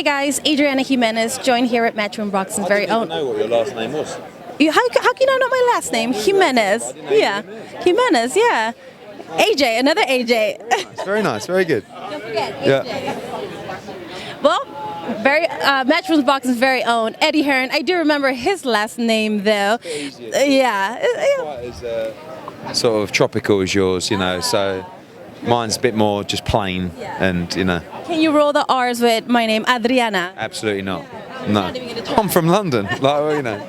Hey guys, Adriana Jimenez, joined here at Matchroom Boxing's very own. I didn't even know what your last name was. How can I know my last name? Jimenez. Yeah, Jimenez. Yeah. AJ, another AJ. It's very nice, very good. Don't forget, AJ. Yeah. Well, Matchroom Boxing's very own Eddie Hearn. I do remember his last name though. Yeah. Quite as sort of tropical as yours, you know. So mine's a bit more just plain, and you know. Can you roll the R's with my name, Adriana? Absolutely not. No. I'm from London, like well, you know.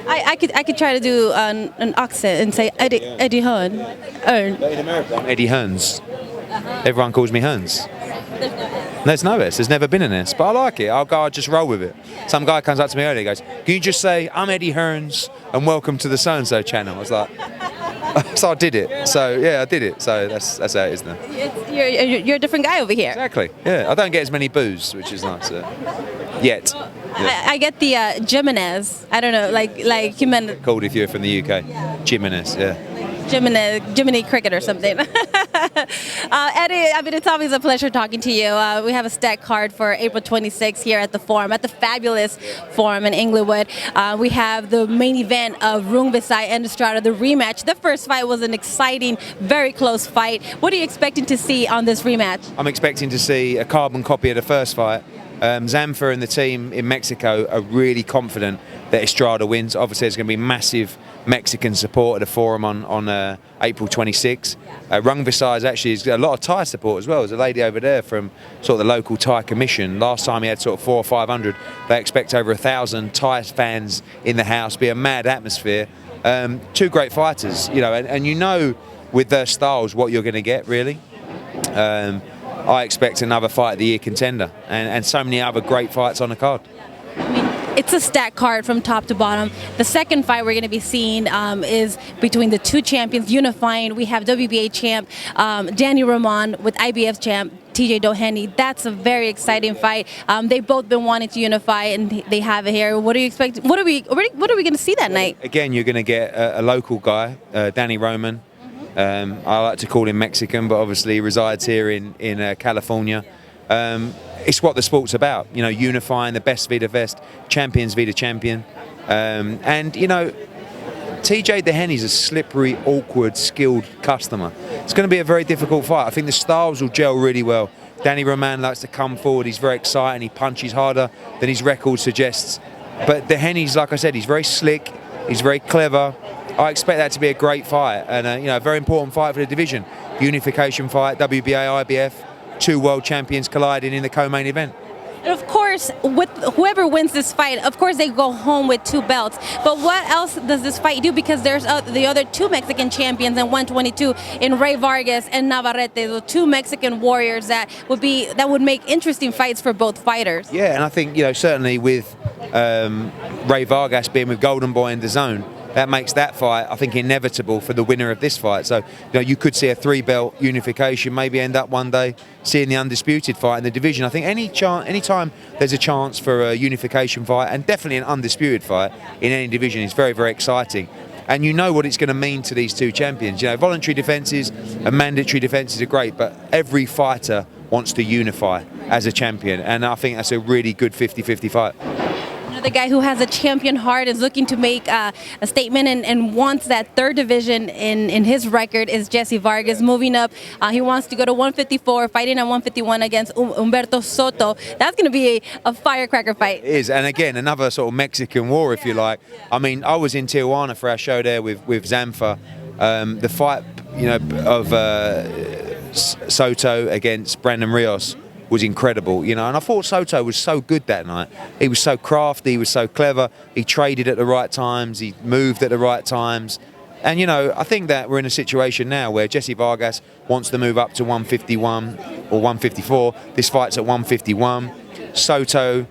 I could try to do an accent and say Eddie Hearn. But in America, I'm Eddie Hearns. Everyone calls me Hearns. There's no S. There's never been an S, but I like it. I'll just roll with it. Some guy comes up to me earlier, goes, "Can you just say I'm Eddie Hearns and welcome to the so and so channel?" I was like, so I did it. So yeah, I did it. So that's how it is now. You're a different guy over here. Exactly. Yeah, I don't get as many boos, which is nice. Yet. Yeah. I get the Jimenez. I don't know, like Jimenez. Called if you're from the UK. Jimenez, yeah. Jiminy Cricket or something. Eddie, I mean, it's always a pleasure talking to you. We have a stacked card for April 26th here at the Forum, at the fabulous Forum in Inglewood. We have the main event of Rungvisai and Estrada, the rematch. The first fight was an exciting, very close fight. What are you expecting to see on this rematch? I'm expecting to see a carbon copy of the first fight. Zamfa and the team in Mexico are really confident that Estrada wins. Obviously, there's going to be massive Mexican support at the Forum on April 26. Rungvisai has a lot of Thai support as well. There's a lady over there from sort of the local Thai commission. Last time he had sort of 400 or 500. They expect over 1,000 Thai fans in the house. Be a mad atmosphere. Two great fighters, you know, and you know with their styles what you're going to get really. I expect another fight of the year contender and so many other great fights on the card. I mean, it's a stacked card from top to bottom. The second fight we're going to be seeing is between the two champions unifying. We have WBA champ Danny Roman with IBF champ TJ Doheny. That's a very exciting fight. They've both been wanting to unify, and they have it here. What do you expect? What are we going to see that night? Again, you're going to get a local guy, Danny Roman. I like to call him Mexican, but obviously he resides here in California. It's what the sport's about, you know, unifying the best v the best, champions v the champion. And, you know, TJ Doheny's a slippery, awkward, skilled customer. It's going to be a very difficult fight. I think the styles will gel really well. Danny Roman likes to come forward. He's very exciting. He punches harder than his record suggests. But Doheny's, like I said, he's very slick. He's very clever. I expect that to be a great fight and you know, a very important fight for the division. Unification fight, WBA, IBF, two world champions colliding in the co-main event. And of course, with whoever wins this fight, of course they go home with two belts. But what else does this fight do? Because there's the other two Mexican champions in 122 in Ray Vargas and Navarrete, the two Mexican warriors that would make interesting fights for both fighters. Yeah, and I think, you know, certainly with Ray Vargas being with Golden Boy in the zone, that makes that fight, I think, inevitable for the winner of this fight. So, you know, you could see a three-belt unification, maybe end up one day seeing the undisputed fight in the division. I think any time there's a chance for a unification fight, and definitely an undisputed fight in any division, is very, very exciting. And you know what it's going to mean to these two champions. You know, voluntary defences and mandatory defences are great, but every fighter wants to unify as a champion. And I think that's a really good 50-50 fight. The guy who has a champion heart is looking to make a statement and wants that third division in his record is Jesse Vargas moving up. He wants to go to 154, fighting at 151 against Humberto Soto. That's going to be a firecracker fight. It is, and again, another sort of Mexican war, if you like. I mean, I was in Tijuana for our show there with Zamfa. The fight, you know, of Soto against Brandon Rios was incredible, you know, and I thought Soto was so good that night. He was so crafty, he was so clever, he traded at the right times, he moved at the right times. And, you know, I think that we're in a situation now where Jesse Vargas wants to move up to 151 or 154. This fight's at 151. Soto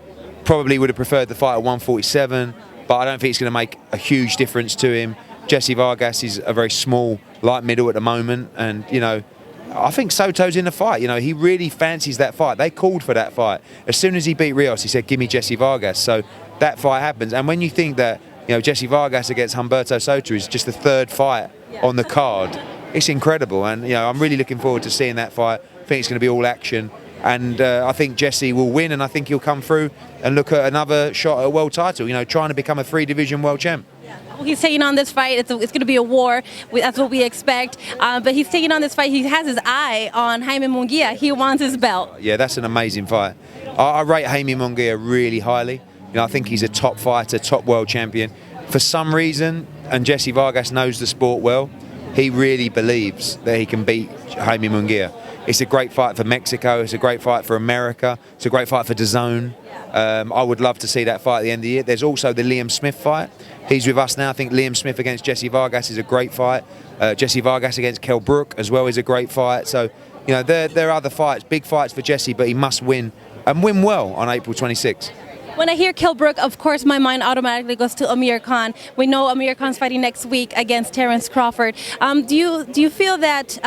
probably would have preferred the fight at 147, but I don't think it's going to make a huge difference to him. Jesse Vargas is a very small light middle at the moment, and, you know, I think Soto's in the fight. You know, he really fancies that fight. They called for that fight. As soon as he beat Rios, he said, "Give me Jesse Vargas." So that fight happens. And when you think that, you know, Jesse Vargas against Humberto Soto is just the third fight on the card, it's incredible. And, you know, I'm really looking forward to seeing that fight. I think it's going to be all action. And I think Jesse will win, and I think he'll come through and look at another shot at a world title, you know, trying to become a 3-division world champ. Well, he's taking on this fight. It's going to be a war. That's what we expect. But he's taking on this fight. He has his eye on Jaime Munguia. He wants his belt. Yeah, that's an amazing fight. I rate Jaime Munguia really highly. You know, I think he's a top fighter, top world champion. For some reason, and Jesse Vargas knows the sport well, he really believes that he can beat Jaime Munguia. It's a great fight for Mexico. It's a great fight for America. It's a great fight for DAZN. I would love to see that fight at the end of the year. There's also the Liam Smith fight. He's with us now. I think Liam Smith against Jesse Vargas is a great fight. Jesse Vargas against KELL BROOK as well is a great fight. So, you know, there are other fights, big fights for Jesse, but he must win, and win well on April 26th. When I hear KELL BROOK, of course, my mind automatically goes to AMIR Khan. We know AMIR Khan's fighting next week against Terence Crawford. Do you feel that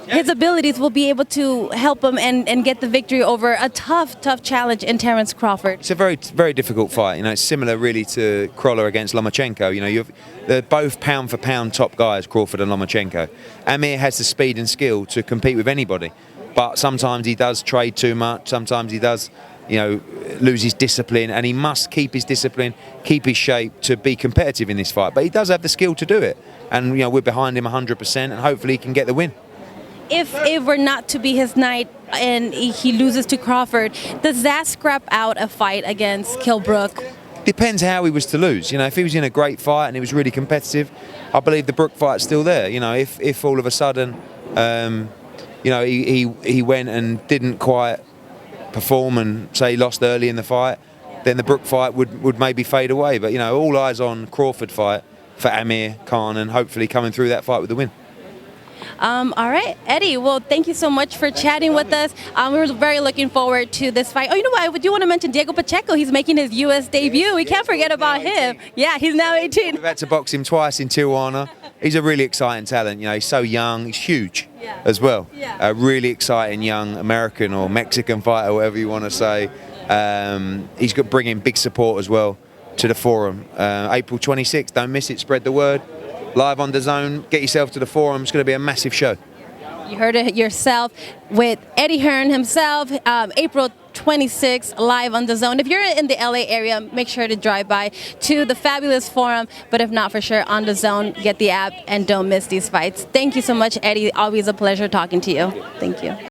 his abilities will be able to help him and get the victory over a tough challenge in Terence Crawford? It's a very difficult fight. You know, it's similar really to Kroller against Lomachenko. You know, they're both pound for pound top guys, Crawford and Lomachenko. Amir has the speed and skill to compete with anybody, but sometimes he does trade too much. Sometimes he does, you know, lose his discipline, and he must keep his discipline, keep his shape to be competitive in this fight. But he does have the skill to do it, and you know, we're behind him 100%, and hopefully he can get the win. If it were not to be his night and he loses to Crawford, does that scrap out a fight against KELL BROOK? Depends how he was to lose. You know, if he was in a great fight and he was really competitive, I believe the Brook fight's still there. You know, if all of a sudden, you know, he went and didn't quite perform and say he lost early in the fight, then the Brook fight would maybe fade away. But you know, all eyes on Crawford fight for AMIR Khan, and hopefully coming through that fight with the win. All right, Eddie, well, thank you so much for chatting with us. We were very looking forward to this fight. Oh, you know what? I do want to mention Diego Pacheco. He's making his U.S. debut. We can't forget about him. Yeah, he's now 18. We've had to box him twice in Tijuana. He's a really exciting talent. You know, he's so young. He's huge as well. A really exciting young American or Mexican fighter, whatever you want to say. He's got bringing big support as well to the forum. April 26th, don't miss it. Spread the word. Live on DAZN. Get yourself to the forum. It's going to be a massive show. You heard it yourself with Eddie Hearn himself. April 26th, live on DAZN. If you're in the LA area, make sure to drive by to the fabulous forum. But if not, for sure, on DAZN, get the app and don't miss these fights. Thank you so much, Eddie. Always a pleasure talking to you. Thank you.